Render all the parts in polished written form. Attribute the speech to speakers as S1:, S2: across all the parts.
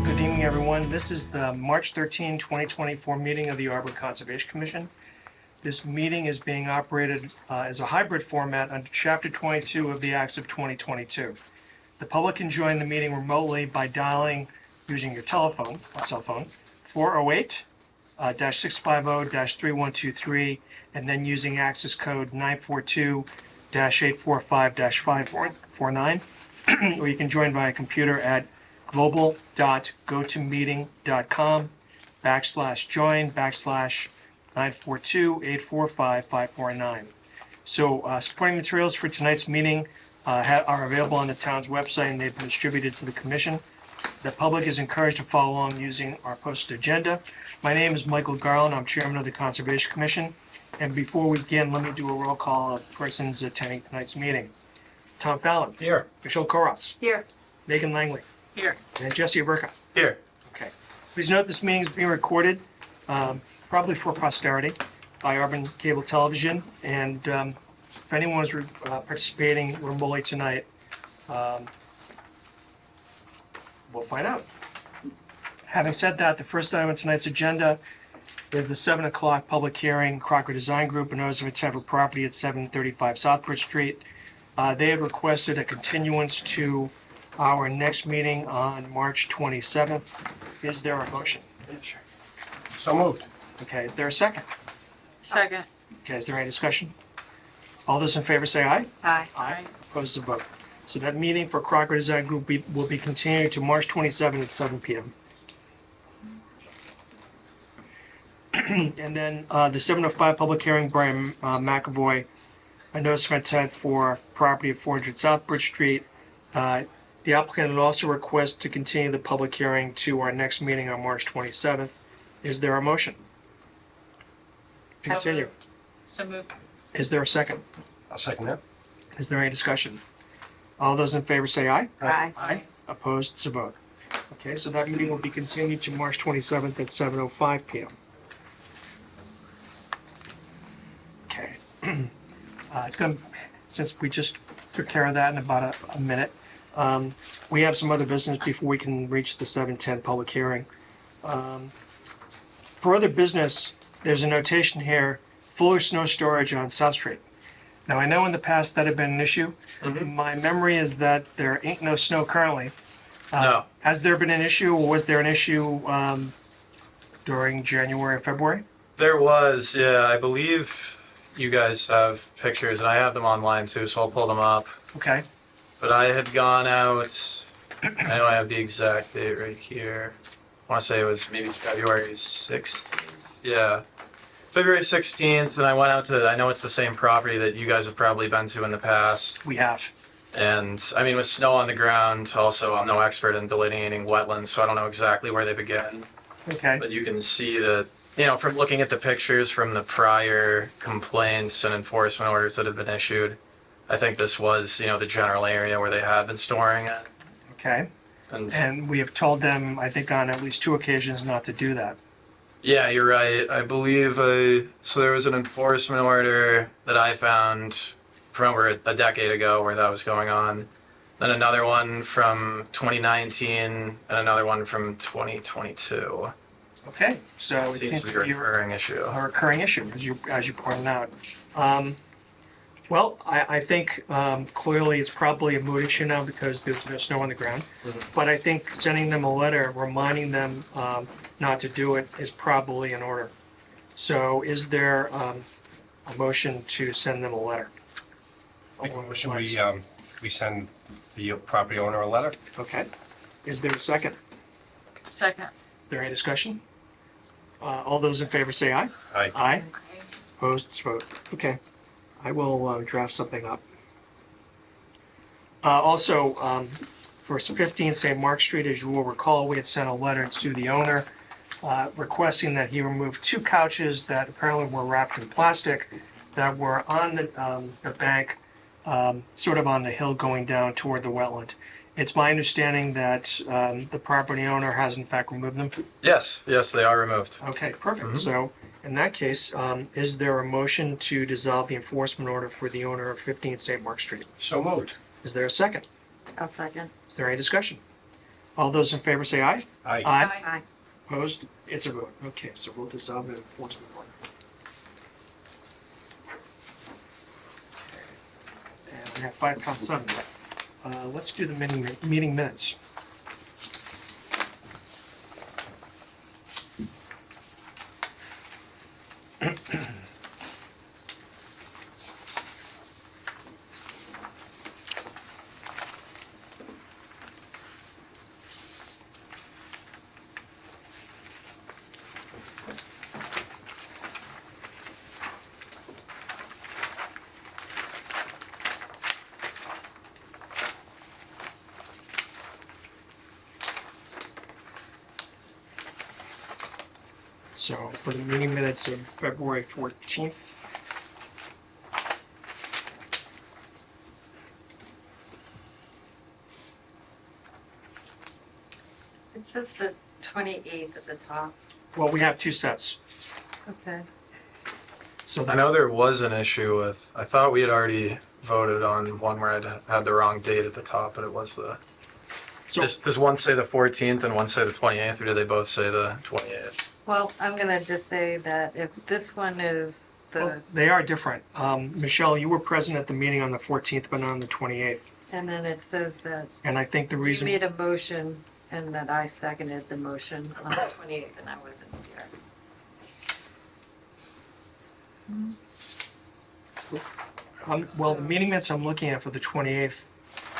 S1: Good evening, everyone. This is the March 13, 2024 meeting of the Auburn Conservation Commission. This meeting is being operated as a hybrid format under Chapter 22 of the Acts of 2022. The public can join the meeting remotely by dialing, using your telephone, or cell phone, 408-650-3123, and then using access code 942-845-549, or you can join via computer at global.gotomeeting.com/join/942-845-549. So supporting materials for tonight's meeting are available on the town's website, and they've been distributed to the commission. The public is encouraged to follow along using our posted agenda. My name is Michael Garland. I'm chairman of the Conservation Commission. And before we begin, let me do a roll call of persons attending tonight's meeting. Tom Fallon.
S2: Here.
S1: Michelle Koros.
S3: Here.
S1: Megan Langley.
S3: Here.
S1: And Jesse Averka.
S2: Here.
S1: Okay. Please note this meeting is being recorded, probably for posterity, by Auburn Cable Television. And if anyone is participating remotely tonight, we'll find out. Having said that, the first item on tonight's agenda is the 7 o'clock public hearing, Crocker Design Group, a notice of intent for property at 735 Southbridge Street. They have requested a continuance to our next meeting on March 27th. Is there a motion?
S2: Sure. So moved.
S1: Okay, is there a second?
S3: Second.
S1: Okay, is there any discussion? All those in favor say aye.
S3: Aye.
S1: Aye. Opposed to vote. So that meeting for Crocker Design Group will be continued to March 27th at 7 p.m. And then the 705 public hearing, Brian McAvoy, a notice of intent for property at 400 Southbridge Street. The applicant would also request to continue the public hearing to our next meeting on March 27th. Is there a motion? Continue.
S3: So moved.
S1: Is there a second?
S2: I'll second that.
S1: Is there any discussion? All those in favor say aye.
S3: Aye.
S1: Aye. Opposed, so vote. Okay, so that meeting will be continued to March 27th at 7:05 p.m. Okay. It's going to, since we just took care of that in about a minute, we have some other business before we can reach the 7:10 public hearing. For other business, there's a notation here, Fuller Snow Storage on South Street. Now, I know in the past that had been an issue.
S2: Mhm.
S1: My memory is that there ain't no snow currently.
S2: No.
S1: Has there been an issue, or was there an issue during January or February?
S4: There was, yeah. I believe you guys have pictures, and I have them online too, so I'll pull them up.
S1: Okay.
S4: But I had gone out, I know I have the exact date right here. I want to say it was maybe February 16th. Yeah. February 16th, and I went out to, I know it's the same property that you guys have probably been to in the past.
S1: We have.
S4: And I mean, with snow on the ground, also, I'm no expert in delineating wetlands, so I don't know exactly where they begin.
S1: Okay.
S4: But you can see that, you know, from looking at the pictures from the prior complaints and enforcement orders that have been issued, I think this was, you know, the general area where they had been storing it.
S1: Okay.
S4: And
S1: And we have told them, I think, on at least 2 occasions not to do that.
S4: yeah, you're right. I believe, so there was an enforcement order that I found from over a decade ago where that was going on. Then another one from 2019 and another one from 2022.
S1: Okay. So it
S4: Seems to be a recurring issue.
S1: a recurring issue, as you pointed out. Well, I think clearly it's probably a moot issue now because there's no snow on the ground.
S4: Mhm.
S1: But I think sending them a letter reminding them not to do it is probably in order. So is there a motion to send them a letter?
S2: Make a motion, we send the property owner a letter.
S1: Okay. Is there a second?
S3: Second.
S1: Is there any discussion? All those in favor say aye.
S2: Aye.
S1: Aye. Opposed, so vote. Okay. I will draft something up. Also, for 15 St. Mark Street, as you will recall, we had sent a letter to the owner requesting that he remove 2 couches that apparently were wrapped in plastic that were on the bank, sort of on the hill going down toward the wetland. It's my understanding that the property owner has in fact removed them.
S4: Yes, they are removed.
S1: Okay, perfect.
S4: Mhm.
S1: So in that case, is there a motion to dissolve the enforcement order for the owner of 15 St. Mark Street?
S2: So moved.
S1: Is there a second?
S3: I'll second.
S1: Is there any discussion? All those in favor say aye.
S2: Aye.
S3: Aye.
S1: Opposed? It's a vote. Okay, so we'll dissolve the enforcement order. And we have 5 past 7. Let's do the meeting minutes. So for the meeting minutes of February 14th,
S5: It says the 28th at the top.
S1: well, we have 2 sets.
S5: Okay.
S1: So
S4: I
S1: that,
S4: know there was an issue with, I thought we had already voted on one where I'd had the wrong date at the top, but it was the,
S1: so
S4: does one say the 14th and one say the 28th, or do they both say the 28th?
S5: Well, I'm gonna just say that if this one is
S1: well,
S5: the,
S1: they are different. Michelle, you were present at the meeting on the 14th, but not on the 28th.
S5: and then it says that
S1: And I think the
S5: you
S1: reason,
S5: made a motion and that I seconded the motion on the 28th and I wasn't here.
S1: well, the meeting minutes I'm looking at for the 28th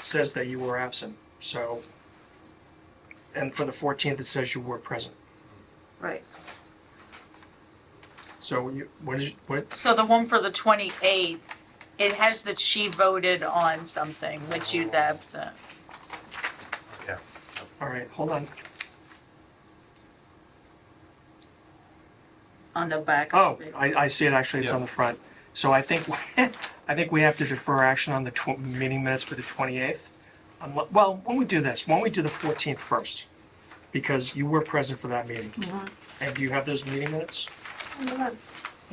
S1: says that you were absent, so, and for the 14th, it says you were present.
S5: Right.
S1: So you, what,
S3: So the one for the 28th, it has that she voted on something, that she's absent.
S1: all right, hold on.
S3: On the back.
S1: Oh,
S3: of it.
S1: I see it, actually, it's on the front. So I think, I think we have to defer action on the meeting minutes for the 28th. Well, when we do this, why don't we do the 14th first? Because you were present for that meeting.
S5: Mhm.
S1: And do you have those meeting minutes?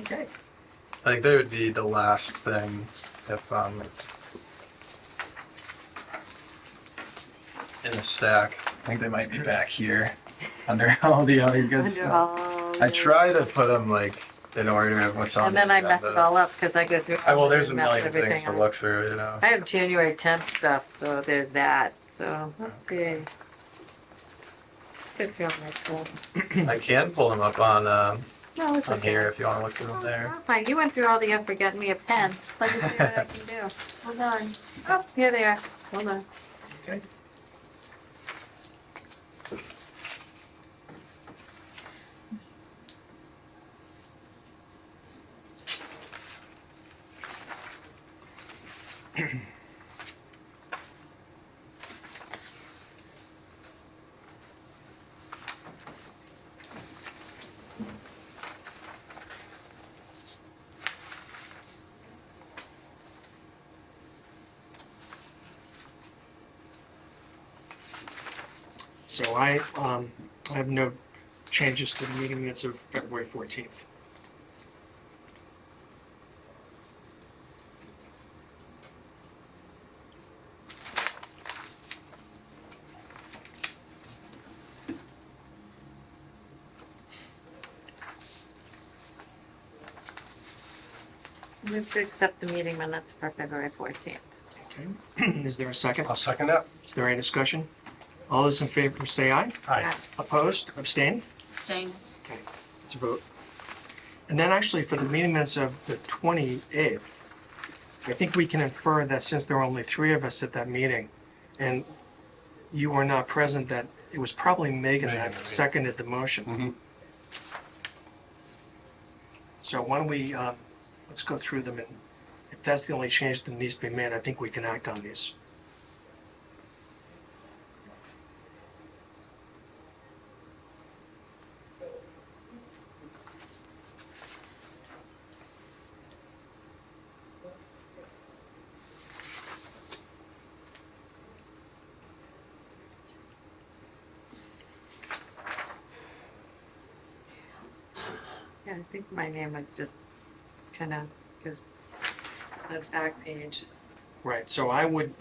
S1: Okay.
S4: I think they would be the last thing if, in the stack. I think they might be back here under all the other good
S5: Under
S4: stuff.
S5: all
S4: I
S5: the-
S4: try to put them like in order of what's on
S5: And
S4: the
S5: then I mess
S4: agenda.
S5: it all up because I go through.
S4: Well, there's a
S5: and mess
S4: million
S5: everything
S4: things to
S5: up.
S4: look through, you know.
S5: I have January 10th stuff, so there's that. So let's see. Good feel myself.
S4: I can pull them up on
S5: No, it's
S4: on
S5: okay.
S4: here if you want to look through them
S5: Oh,
S4: there.
S5: oh, fine. You went through all the effort getting me a pen. Let me see what I can do. Hold on. Oh, here they are. Hold on.
S1: Okay. So I have no changes to the meeting minutes of February 14th.
S5: Move to accept the meeting minutes for February 14th.
S1: Okay. Is there a second?
S2: I'll second that.
S1: Is there any discussion? All those in favor say aye.
S2: Aye.
S1: Opposed? Abstain?
S3: Same.
S1: Okay, it's a vote. And then actually for the meeting minutes of the 28th, I think we can infer that since there were only 3 of us at that meeting, and you were not present, that it was probably Megan
S2: Megan,
S1: that
S2: right.
S1: seconded the motion.
S2: Mhm.
S1: So why don't we, let's go through them, and if that's the only change that needs to be made, I think we can act on these.
S5: Yeah, I think my name was just kind of, because the back page.
S1: Right, so I would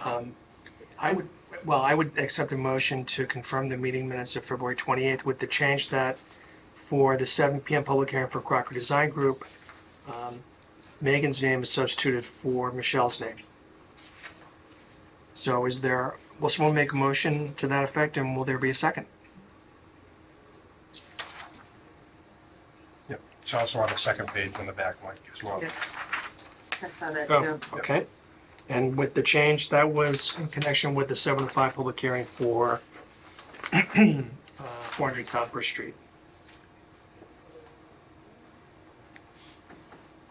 S1: well, I would accept a motion to confirm the meeting minutes of February 28th with the change that for the 7 PM public hearing for Crocker Design Group, Megan's name is substituted for Michelle's name. So will someone make a motion to that effect, and will there be a second?
S2: Yep. It's also on the second page on the back, Mike, as well.
S5: Yeah. I saw that
S1: Oh,
S5: too.
S1: okay. And with the change, that was in connection with the 7 to 5 public hearing for 400 South Bridge Street.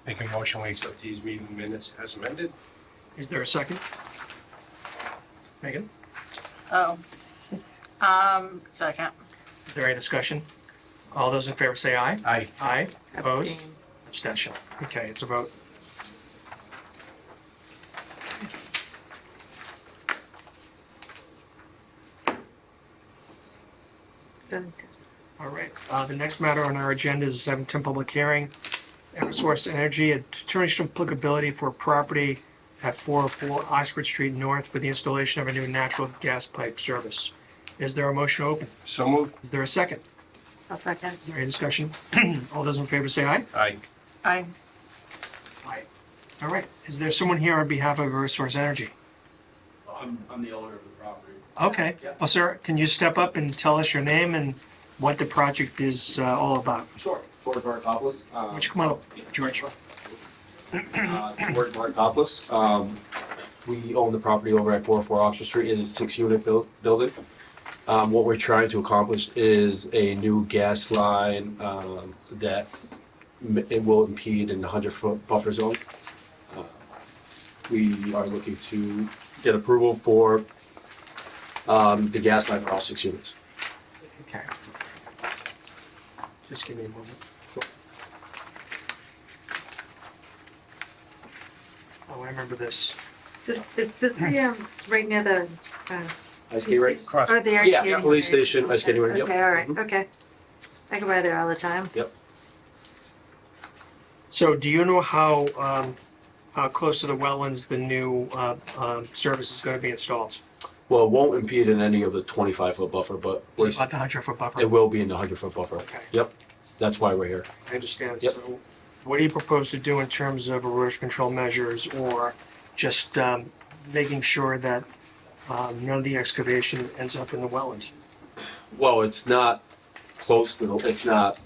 S2: Make a motion, we accept these meeting minutes as amended.
S1: Is there a second? Megan,
S3: Oh. Second.
S1: is there any discussion? All those in favor say aye.
S2: Aye.
S1: Aye. Opposed?
S5: Abstain.
S1: Abstention. Okay, it's a vote.
S5: So,
S1: All right, the next matter on our agenda is 710 public hearing. Eversource Energy, a determination of applicability for property at 404 Oxford Street North for the installation of a new natural gas pipe service. Is there a motion to open?
S2: So moved.
S1: Is there a second?
S5: I'll second.
S1: Is there any discussion? All those in favor say aye.
S2: Aye.
S3: Aye.
S1: Aye. All right, is there someone here on behalf of Eversource Energy?
S6: I'm the owner of the property.
S1: Okay, well, sir, can you step up and tell us your name and what the project is all about?
S6: Sure. George Markopoulos.
S1: Why don't you come on up, George?
S6: George Markopoulos. We own the property over at 404 Oxford Street. It is a 6-unit building. What we're trying to accomplish is a new gas line that it will impede in the 100-foot buffer zone. We are looking to get approval for the gas line for all 6 units.
S1: Okay. Just give me a moment.
S6: Sure.
S1: Oh, I remember this.
S5: Is this the, right near the,
S6: Ice skate rink?
S2: Cross.
S5: oh, the ice
S6: Yeah,
S5: skating
S6: police
S5: rink?
S6: station, ice skating rink, yep.
S5: Okay, all right,
S6: Mhm.
S5: okay. I go by there all the time.
S1: So do you know how close to the wetlands the new service is going to be installed?
S6: Well, it won't impede in any of the 25-foot buffer, but
S1: What about the 100-foot buffer?
S6: it will be in the 100-foot buffer.
S1: Okay,
S6: Yep, that's why we're here.
S1: I understand.
S6: Yep.
S1: So what do you propose to do in terms of erosion control measures or just making sure that none of the excavation ends up in the wetland?
S6: Well, it's not close to, it's not,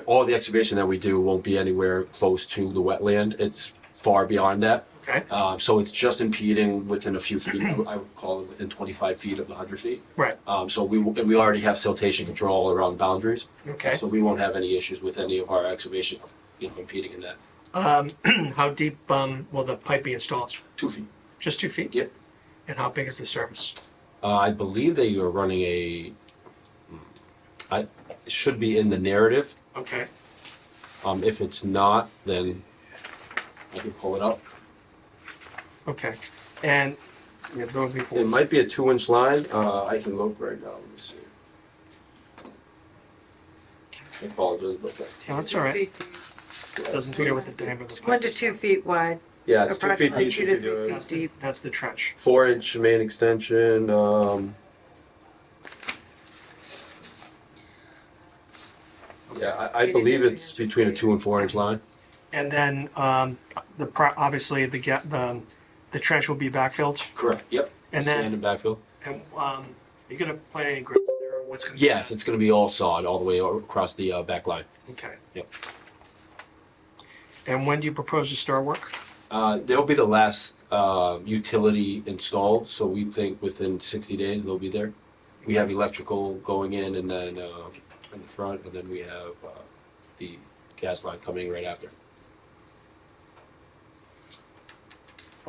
S6: all the excavation that we do won't be anywhere close to the wetland. It's far beyond that.
S1: Okay,
S6: So it's just impeding within a few feet, I would call it within 25 feet of the 100 feet.
S1: right,
S6: So and we already have siltation control around the boundaries.
S1: okay.
S6: So we won't have any issues with any of our excavation, impeding in that.
S1: How deep will the pipe be installed?
S6: 2 feet.
S1: Just 2 feet?
S6: Yep.
S1: And how big is the service?
S6: I believe they are running it should be in the narrative.
S1: Okay,
S6: If it's not, then I can pull it up.
S1: okay. And, yeah, those people.
S6: It might be a 2-inch line. I can look right now. Let me see. I apologize about that.
S1: No, it's all right. Doesn't say what the diameter of the pipe
S5: 1 to
S1: is.
S5: 2 feet wide,
S6: Yeah, it's 2 feet
S5: approximately
S6: deep.
S5: 2
S6: if
S5: to
S6: you do
S5: 3
S6: it.
S5: feet
S1: That's the,
S5: deep.
S1: that's the trench.
S6: 4-inch main extension. Yeah, I believe it's between a 2 and 4-inch line.
S1: And then, obviously, the trench will be backfilled.
S6: Correct. Yep.
S1: And
S6: Sand
S1: then,
S6: and backfill.
S1: and, you're gonna plant any grapes there, or what's gonna?
S6: Yes, it's going to be all sawed all the way across the back line.
S1: Okay.
S6: Yep.
S1: And when do you propose to start work?
S6: They'll be the last utility installed, so we think within 60 days they'll be there. We have electrical going in, and then in the front, and then we have the gas line coming right after.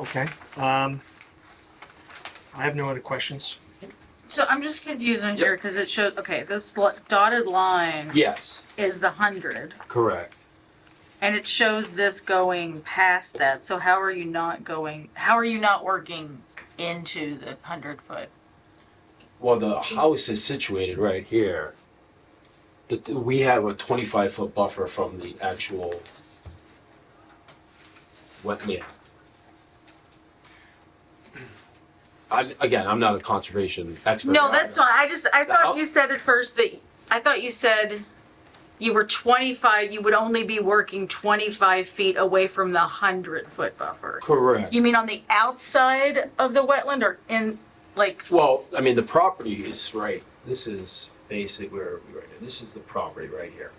S1: Okay. I have no other questions.
S3: So I'm just confused on
S6: Yep.
S3: here because it shows, okay, this dotted line
S6: Yes,
S3: is the 100
S6: correct.
S3: and it shows this going past that. So how are you not working into the 100-foot?
S6: Well, the house is situated right here. We have a 25-foot buffer from the actual wetland. I'm not a conservation expert.
S3: No, that's fine. I
S6: That
S3: thought
S6: help?
S3: you said at first that, I thought you said you were 25, you would only be working 25 feet away from the 100-foot buffer.
S6: Correct.
S3: You mean on the outside of the wetland or in, like,
S6: Well, I mean, the property is right, this is basically where we right here. This is the property right here.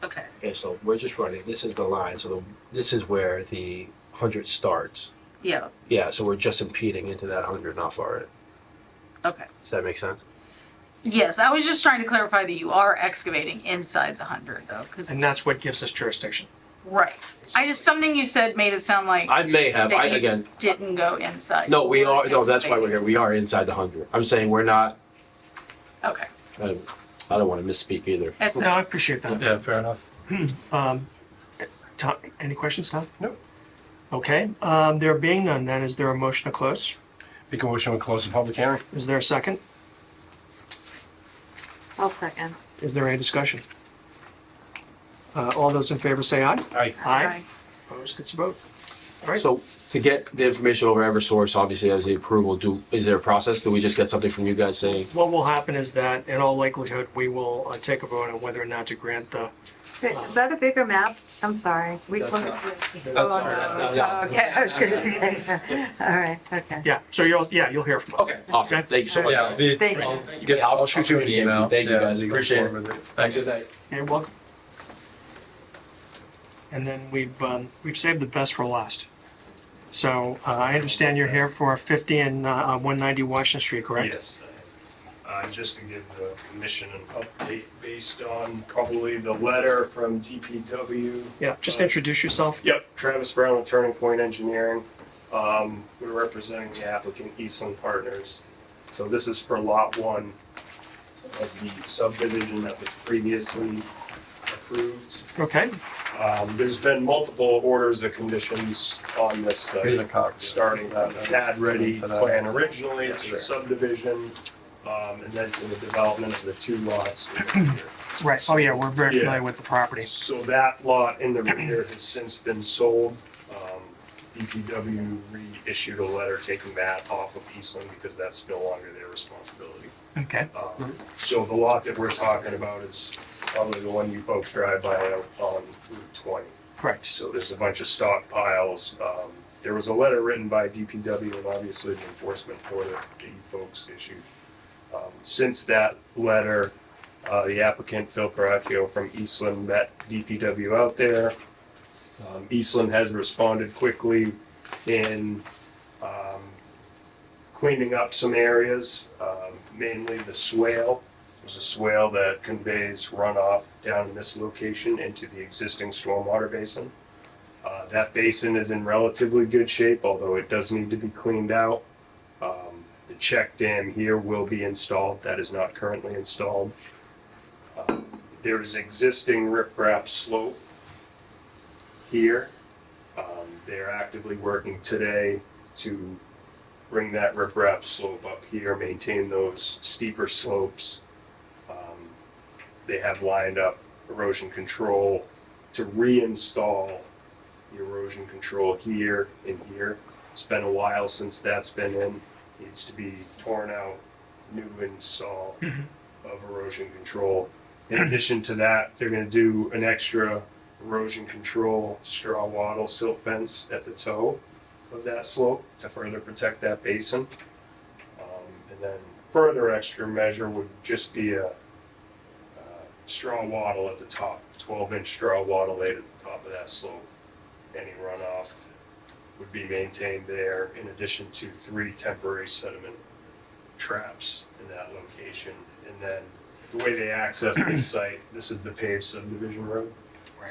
S3: okay.
S6: Okay, so we're just running, this is the line, so this is where the 100 starts.
S3: Yeah,
S6: Yeah, so we're just impeding into that 100, not far in.
S3: okay.
S6: Does that make sense?
S3: Yes, I was just trying to clarify that you are excavating inside the 100 though, because,
S1: And that's what gives us jurisdiction.
S3: right. Something you said made it sound like
S6: I may have,
S3: That you-
S6: again,
S3: didn't go inside.
S6: no, we
S3: You were
S6: are, no, that's why we're here.
S3: excavating.
S6: We are inside the 100. I'm saying we're not,
S3: Okay,
S6: I don't want to misspeak either.
S3: that's
S1: No, I appreciate that.
S2: Yeah, fair enough.
S1: Tom, any questions, Tom?
S2: No.
S1: Okay, there being none, then, is there a motion to close?
S2: Make a motion to close the public hearing?
S1: Is there a second?
S5: I'll second.
S1: Is there any discussion? All those in favor say aye.
S2: Aye.
S1: Aye. Opposed, it's a vote. All right.
S6: So to get the information over Eversource, obviously as the approval, is there a process? Do we just get something from you guys saying?
S1: What will happen is that, in all likelihood, we will take a vote on whether or not to grant the,
S5: Is that a bigger map? I'm sorry. We closed this.
S6: That's
S5: Oh,
S6: fine,
S5: no.
S6: that's not-
S5: Oh, okay, I was gonna say. All right, okay.
S1: yeah, so you'll hear from us.
S6: Okay, awesome. Thank you so much.
S4: Yeah,
S6: guys.
S5: Thank you.
S4: I'll shoot you an email.
S6: Thank you,
S4: Yeah,
S6: guys. Appreciate it.
S4: Thanks.
S6: Good night.
S1: You're welcome. And then we've saved the best for last. So I understand you're here for 50 and 190 Washington Street, correct?
S7: Yes. Just to give the commission an update based on probably the letter from DPW.
S1: Yeah, just introduce yourself.
S7: Yep, Travis Brown with Turning Point Engineering. We're representing the applicant Eastland Partners. So this is for Lot 1 of the subdivision that was previously approved.
S1: Okay,
S7: There's been multiple orders of conditions on this
S4: Here's a
S7: site,
S4: copy.
S7: starting on the pad-ready
S4: To that.
S7: plan originally,
S4: Yeah,
S7: to
S4: sure.
S7: the subdivision, and then to the development of the 2 lots.
S1: right. Oh, yeah, we're very
S7: Yeah.
S1: familiar with the property.
S7: So that lot in the rear has since been sold. DPW reissued a letter taking that off of Eastland because that's no longer their responsibility.
S1: Okay,
S7: So the lot that we're talking about is probably the one you folks drive by out on Route 20.
S1: correct.
S7: So there's a bunch of stockpiles. There was a letter written by DPW and obviously the enforcement order that you folks issued. Since that letter, the applicant Phil Caraccio from Eastland met DPW out there. Eastland has responded quickly in cleaning up some areas, mainly the swale. There's a swale that conveys runoff down in this location into the existing stormwater basin. That basin is in relatively good shape, although it does need to be cleaned out. The check dam here will be installed. That is not currently installed. There is existing riprap slope here. They're actively working today to bring that riprap slope up here, maintain those steeper slopes. They have lined up erosion control to reinstall the erosion control here and here. It's been a while since that's been in. Needs to be torn out, new install of erosion control. In addition to that, they're gonna do an extra erosion control straw wattle silt fence at the toe of that slope to further protect that basin. And then further extra measure would just be a straw wattle at the top, 12-inch straw wattle laid at the top of that slope. Any runoff would be maintained there, in addition to 3 temporary sediment traps in that location. And then the way they access this site, this is the paved subdivision road.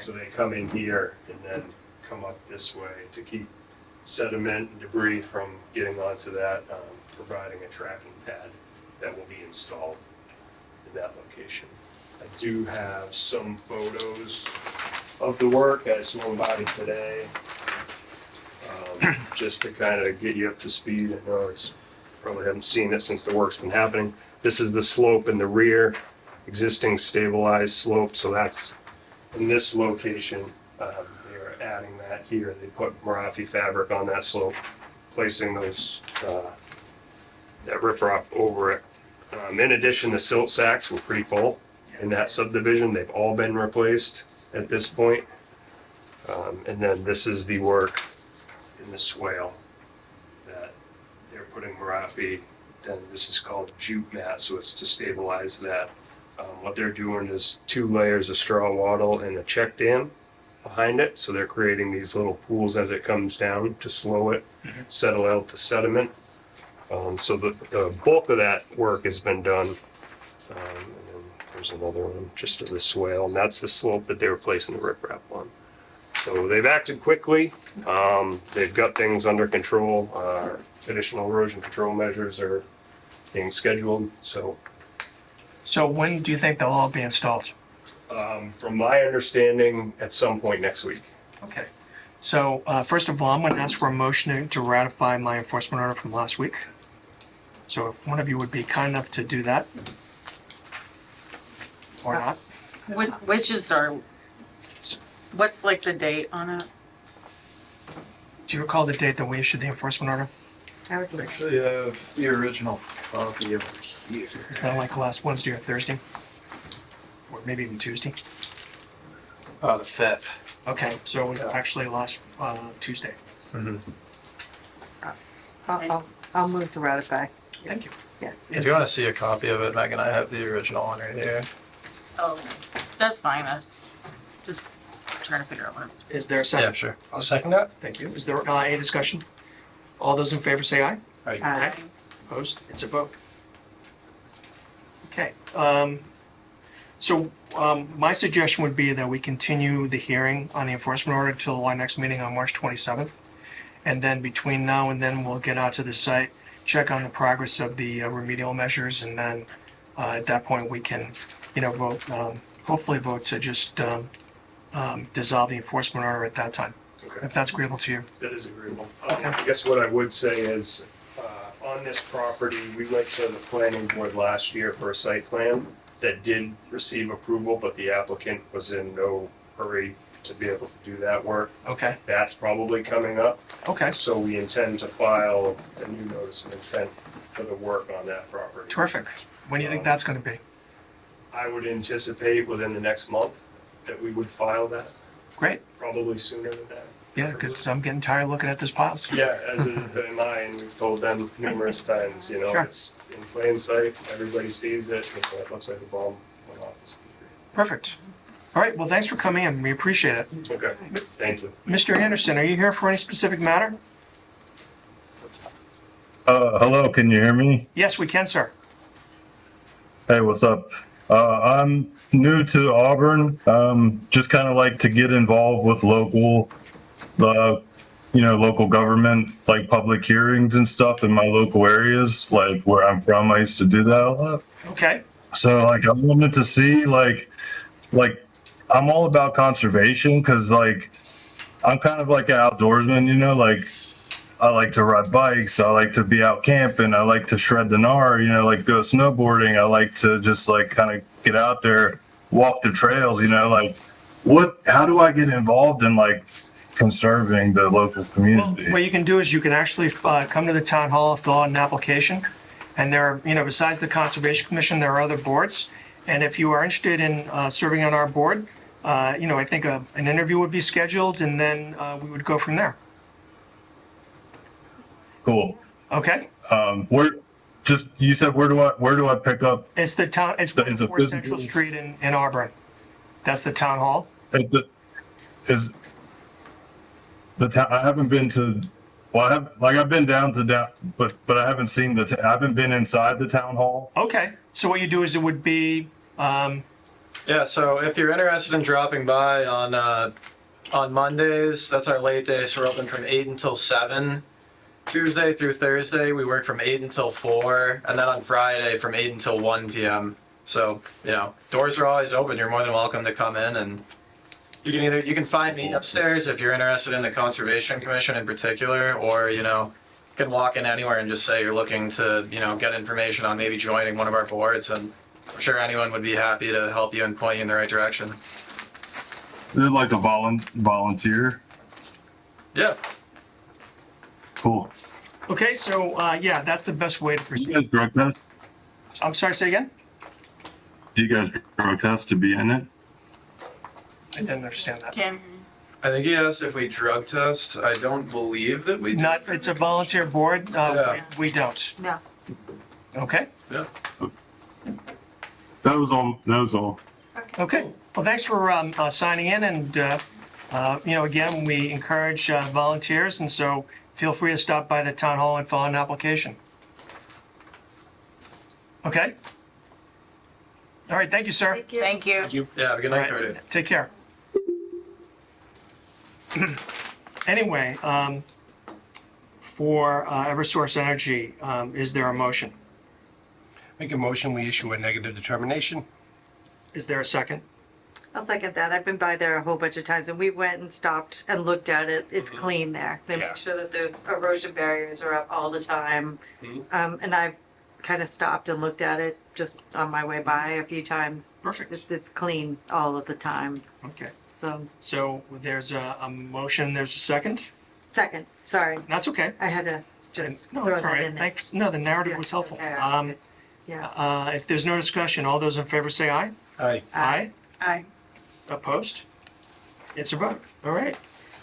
S7: So they come in here and then come up this way to keep sediment and debris from getting onto that, providing a tracking pad that will be installed in that location. I do have some photos of the work. I swung by today, just to kind of get you up to speed. I know it's probably haven't seen it since the work's been happening. This is the slope in the rear, existing stabilized slope. So that's in this location. They are adding that here. They put Marafi fabric on that slope, placing those that riprap over it. In addition, the silt sacks were pretty full in that subdivision. They've all been replaced at this point. And then this is the work in the swale that they're putting Marafi, and this is called jute mat, so it's to stabilize that. What they're doing is 2 layers of straw wattle and a check dam behind it, so they're creating these little pools as it comes down to slow it, settle out the sediment. So the bulk of that work has been done. And then there's another one just to the swale, and that's the slope that they were placing the riprap on. So they've acted quickly. They've got things under control. Additional erosion control measures are being scheduled. So
S1: when do you think they'll all be installed?
S7: from my understanding, at some point next week.
S1: Okay. So first of all, I'm going to ask for a motion to ratify my enforcement order from last week. So if one of you would be kind enough to do that. Or not.
S3: Which is our, what's like the date on it?
S1: Do you recall the date that we issued the enforcement order?
S5: I was
S4: Actually, I have the original copy of here.
S1: Is that like last Wednesday or Thursday? Or maybe even Tuesday?
S4: The 5th.
S1: Okay, so it was actually last Tuesday.
S5: I'll move to ratify.
S1: Thank you.
S5: Yes.
S4: If you want to see a copy of it, Megan, I have the original one right here.
S3: Oh, that's fine. I just trying to figure out what it's.
S1: Is there a
S4: Yeah,
S1: second?
S4: sure.
S2: I'll second that.
S1: Thank you. Is there any discussion? All those in favor say aye.
S5: Aye.
S1: Opposed? It's a vote. Okay. My suggestion would be that we continue the hearing on the enforcement order till our next meeting on March 27th. And then between now and then, we'll get out to the site, check on the progress of the remedial measures, and then at that point, we can, vote, hopefully vote to just dissolve the enforcement order at that time,
S7: Okay.
S1: if that's agreeable to you.
S7: That is agreeable.
S1: Okay.
S7: I guess what I would say is, on this property, we went to the planning board last year for a site plan that did receive approval, but the applicant was in no hurry to be able to do that work.
S1: Okay,
S7: That's probably coming up,
S1: okay,
S7: so we intend to file a new notice of intent for the work on that property.
S1: terrific. When do you think that's going to be?
S7: I would anticipate within the next month that we would file that,
S1: Great.
S7: probably sooner than that.
S1: Yeah, because I'm getting tired of looking at this pause.
S7: Yeah, as am I, and we've told them numerous times,
S1: Sure.
S7: it's in plain sight, everybody sees it, it looks like a bomb went off the speaker.
S1: Perfect. All right, well, thanks for coming in. We appreciate it.
S7: Okay, thank you.
S1: Mr. Anderson, are you here for any specific matter?
S8: Hello, can you hear me?
S1: Yes, we can, sir.
S8: Hey, what's up? I'm new to Auburn. Just kind of like to get involved with local government, like public hearings and stuff in my local areas, like where I'm from. I used to do that a lot.
S1: Okay,
S8: So I wanted to see like I'm all about conservation because I'm kind of like an outdoorsman, I like to ride bikes. I like to be out camping. I like to shred the gnar, go snowboarding. I like to just kind of get out there, walk the trails, how do I get involved in conserving the local
S1: well,
S8: community?
S1: what you can do is you can actually come to the town hall, fill out an application. And there are, besides the Conservation Commission, there are other boards. And if you are interested in serving on our board, I think an interview would be scheduled and then we would go from there.
S8: Cool.
S1: Okay?
S8: You said where do I pick up?
S1: It's the town, it's
S8: Is it
S1: 4 Central
S8: physical?
S1: Street in Auburn. That's the town hall.
S8: Is the town? I haven't been to. Well, I've been down, but I haven't seen I haven't been inside the town hall.
S1: Okay, so what you do is it would be,
S4: Yeah, so if you're interested in dropping by on Mondays, that's our late day, so we're open from 8 until 7. Tuesday through Thursday, we work from 8 until 4, and then on Friday from 8 until 1 p.m. So, doors are always open. You're more than welcome to come in, and you can find me upstairs if you're interested in the Conservation Commission in particular, or, you can walk in anywhere and just say you're looking to, get information on maybe joining one of our boards, and I'm sure anyone would be happy to help you and point you in the right direction.
S8: Is it like a volunteer?
S4: Yeah.
S8: Cool.
S1: Okay, so, yeah, that's the best way to
S8: Do you
S1: proceed.
S8: guys drug test?
S1: I'm sorry, say again?
S8: Do you guys drug test to be in it?
S1: I didn't understand that.
S3: Can,
S4: I think he asked if we drug test. I don't believe that we do.
S1: Not, it's a volunteer board,
S4: Yeah.
S1: we don't.
S5: No.
S1: Okay,
S8: That was all. That was all.
S1: okay. Well, thanks for signing in, and, you know, again, we encourage volunteers, and so feel free to stop by the town hall and fill out an application. Okay? All right, thank you, sir.
S5: Thank you.
S3: thank you.
S4: Yeah, have a good
S1: All
S4: night,
S1: right,
S4: Cody.
S1: take care. Anyway, for Eversource Energy, is there a motion?
S2: Make a motion, we issue a negative determination.
S1: Is there a second?
S5: I'll second that. I've been by there a whole bunch of times and we went and stopped and looked at it. It's clean there. They
S2: Yeah.
S5: make sure that there's erosion barriers are up all the time. And I've kind of stopped and looked at it just on my way by a few times.
S1: Perfect.
S5: It's clean all of the time.
S1: Okay.
S5: So,
S1: So there's a motion, there's a second?
S5: second, sorry.
S1: That's okay.
S5: I had to just
S1: No,
S5: throw
S1: it's all
S5: that
S1: right.
S5: in there.
S1: Thanks. No, the narrative
S5: Yeah,
S1: was helpful.
S5: okay, Yeah.
S1: If there's no discussion, all those in favor say aye.
S2: Aye.
S1: Aye.
S3: Aye.
S1: Opposed? It's a vote. All right.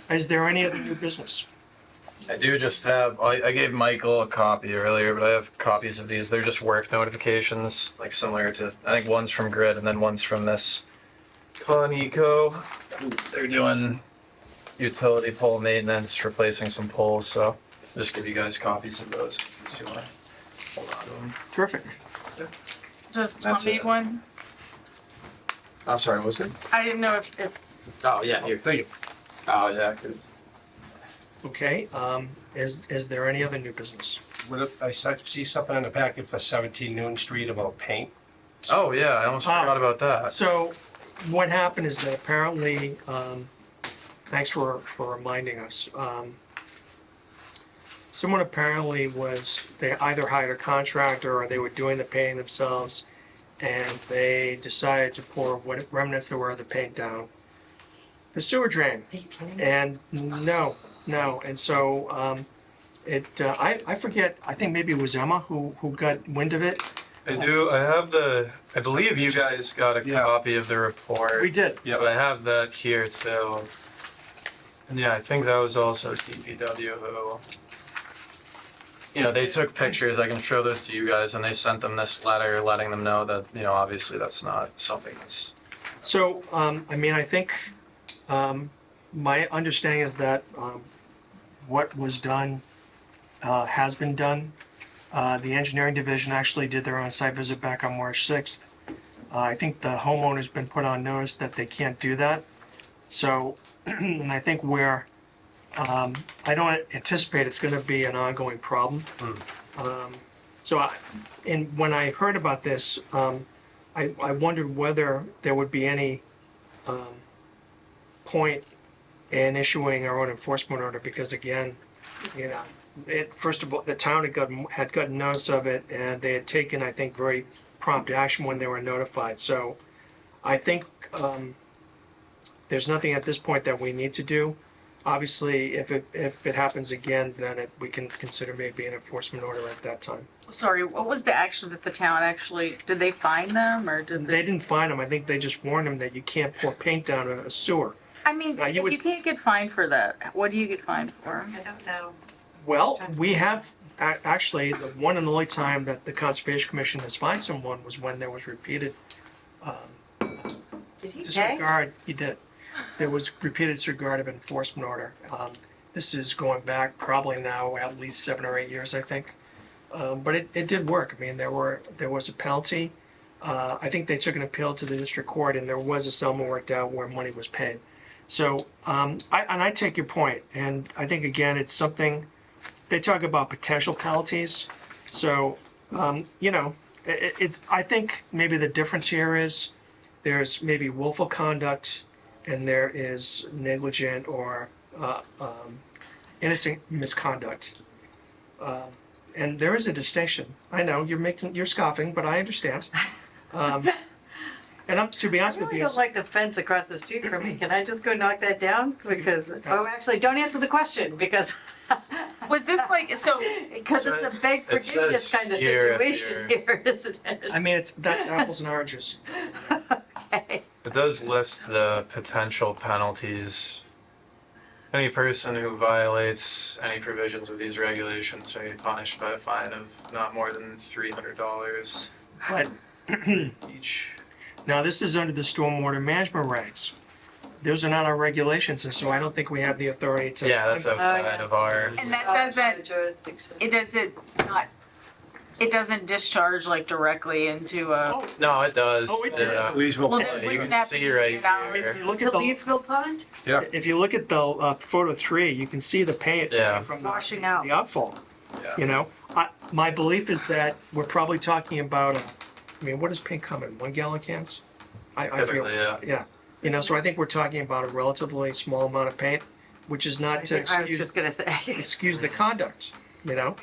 S1: Is there any other new business?
S4: I do just have, I gave Michael a copy earlier, but I have copies of these. They're just work notifications, like similar to, I think one's from Grid and then one's from this Coneco. They're doing utility pole maintenance, replacing some poles, so just give you guys copies of those. If you want to hold on to them.
S1: Terrific.
S3: Does Tom
S4: That's
S3: need
S4: it.
S3: one?
S6: I'm sorry, what's it?
S3: I didn't know if
S6: Oh, yeah, here.
S2: Thank you.
S6: Oh, yeah, I could.
S1: Okay. Is there any other new business?
S2: I see something in the packet for 17 Newton Street about paint.
S4: Oh, yeah, I almost
S1: Ah.
S4: forgot about that.
S1: So what happened is that apparently, thanks for reminding us. Someone apparently they either hired a contractor or they were doing the painting themselves, and they decided to pour what remnants there were of the paint down the sewer drain. And no, and so I forget. I think maybe it was Emma who got wind of it.
S4: I believe you guys got a
S2: Yeah.
S4: copy of the report.
S1: We did.
S4: Yeah, but I have that here too. And yeah, I think that was also DPW who, they took pictures. I can show those to you guys, and they sent them this letter letting them know that, obviously that's not something that's.
S1: So, I mean, I think my understanding is that what was done has been done. The engineering division actually did their own site visit back on March 6th. I think the homeowner's been put on notice that they can't do that. So, and I think I don't anticipate it's going to be an ongoing problem. When I heard about this, I wondered whether there would be any point in issuing our own enforcement order, because again, first of all, the town had gotten notice of it, and they had taken, I think, very prompt action when they were notified. So I think there's nothing at this point that we need to do. Obviously, if it happens again, then we can consider maybe an enforcement order at that time.
S3: Sorry, what was the action that the town actually, did they fine them or did
S1: They didn't fine them. I think they just warned them that you can't pour paint down a sewer.
S3: I mean,
S1: Now, you
S3: if
S1: would-
S3: you can't get fined for that, what do you get fined for?
S5: I don't know.
S1: Well, we have, actually, the one and only time that the Conservation Commission has fined someone was when there was repeated
S5: Did he pay?
S1: disregard. He did. There was repeated disregard of enforcement order. This is going back probably now at least 7 or 8 years, I think. But it did work. I mean, there was a penalty. I think they took an appeal to the district court, and there was a settlement worked out where money was paid. So, I take your point, and I think again, it's something, they talk about potential penalties. So, I think maybe the difference here is there's maybe willful conduct and there is negligent or innocent misconduct. And there is a distinction. I know you're scoffing, but I understand. And to be
S5: I
S1: honest with
S5: really
S1: you,
S5: don't like the fence across the street from me. Can I just go knock that down? Because, oh, actually, don't answer the question because.
S3: Was this like, so,
S5: Because it's a beg
S4: It
S5: forgiveness
S4: says
S5: kind of
S4: here if
S5: situation here, isn't it?
S1: I mean, it's that apples and oranges.
S5: Okay.
S4: It does list the potential penalties. Any person who violates any provisions of these regulations may be punished by a fine of not more than $300
S1: But
S4: each.
S1: now this is under the stormwater management regs. Those are not our regulations, and so I don't think we have the authority to.
S4: Yeah, that's outside
S5: yeah.
S4: of our.
S3: and that doesn't,
S5: Jurisdiction.
S3: it doesn't discharge like directly into a,
S1: Oh,
S4: No, it does.
S1: Oh, it did.
S2: Leesville
S3: well,
S2: Pond.
S3: then
S4: you
S3: wouldn't
S4: can
S3: that
S4: see
S3: be
S4: right
S3: about-
S4: here.
S1: if you look
S5: To
S1: at the,
S5: Leesville Pond?
S2: Yeah.
S1: if you look at the photo 3, you can see the paint
S4: Yeah.
S1: from
S5: Washing out.
S1: the outfall.
S4: Yeah.
S1: You know, my belief is that we're probably talking about, I mean, what does paint come in? 1 gallon cans? I feel,
S4: Typically, yeah.
S1: yeah. You know, so I think we're talking about a relatively small amount of paint, which is not to
S5: I was just
S1: excuse,
S5: gonna say.
S1: excuse the conduct, you know?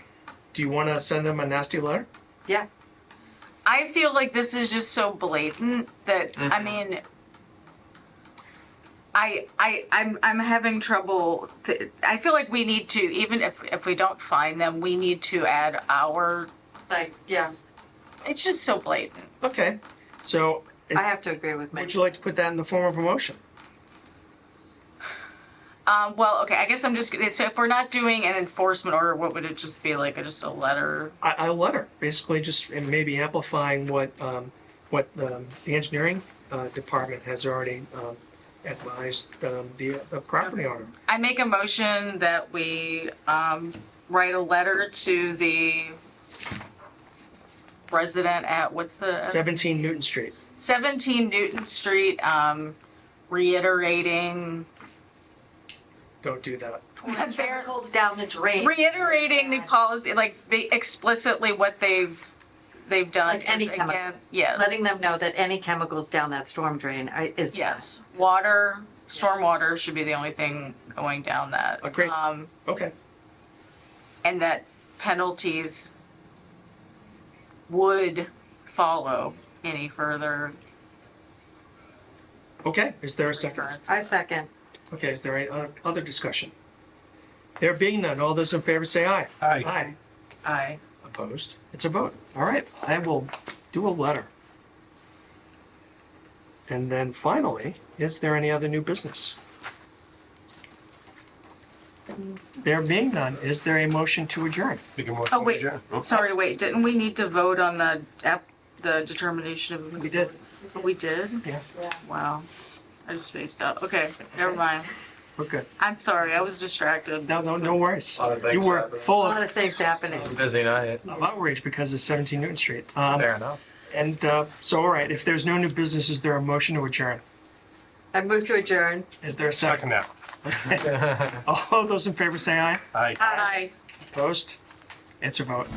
S1: Do you want to send them a nasty letter?
S5: Yeah,
S3: I feel like this is just so blatant that, I
S4: Mhm.
S3: mean, I'm having trouble, I feel like we need to, even if we don't find them, we need to add our,
S5: like, yeah,
S3: it's just so blatant.
S1: Okay, so
S5: I have to agree with
S1: would
S5: Mitch.
S1: you like to put that in the form of a motion?
S3: Well, okay, I guess I'm just, so if we're not doing an enforcement order, what would it just be, like, just a letter?
S1: A letter, basically just and maybe amplifying what the engineering department has already advised the property owner.
S3: I make a motion that we write a letter to the resident at, what's the?
S1: 17 Newton Street.
S3: 17 Newton Street, reiterating
S1: Don't do that.
S3: that they're,
S5: Chemicals down the drain.
S3: reiterating the policy, like explicitly what they've done.
S5: Like any
S3: is
S5: chemicals.
S3: against- Yes.
S5: Letting them know that any chemicals down that storm drain is.
S3: Yes, water, stormwater should be the only thing going down that.
S1: Agreed. Okay.
S3: And that penalties would follow any further
S1: Okay. Is there a second?
S3: occurrence.
S5: I second.
S1: Okay. Is there any other discussion? There being none, all those in favor say aye.
S2: Aye.
S1: Aye.
S3: Aye.
S1: Opposed? It's a vote. All right. I will do a letter. And then finally, is there any other new business? There being none, is there a motion to adjourn?
S2: Make a motion
S3: Oh,
S2: to
S3: wait.
S2: adjourn.
S3: Sorry, wait, didn't we need to vote on the determination of?
S1: We did.
S3: We did?
S1: Yeah,
S3: Wow. I just spaced out. Okay, never mind.
S1: we're good.
S3: I'm sorry, I was distracted.
S1: No worries.
S4: A lot of
S1: You
S4: things
S1: were
S4: happening.
S5: A
S1: full
S5: lot
S1: of
S5: of things happening.
S4: It's a busy night.
S1: outrage because of 17 Newton Street.
S4: Fair enough.
S1: And so, all right, if there's no new business, is there a motion to adjourn?
S5: I move to adjourn.
S1: Is there a
S2: Second
S1: second?
S2: that.
S1: All those in favor say aye.
S2: Aye.
S3: Aye.
S1: Opposed? It's a vote.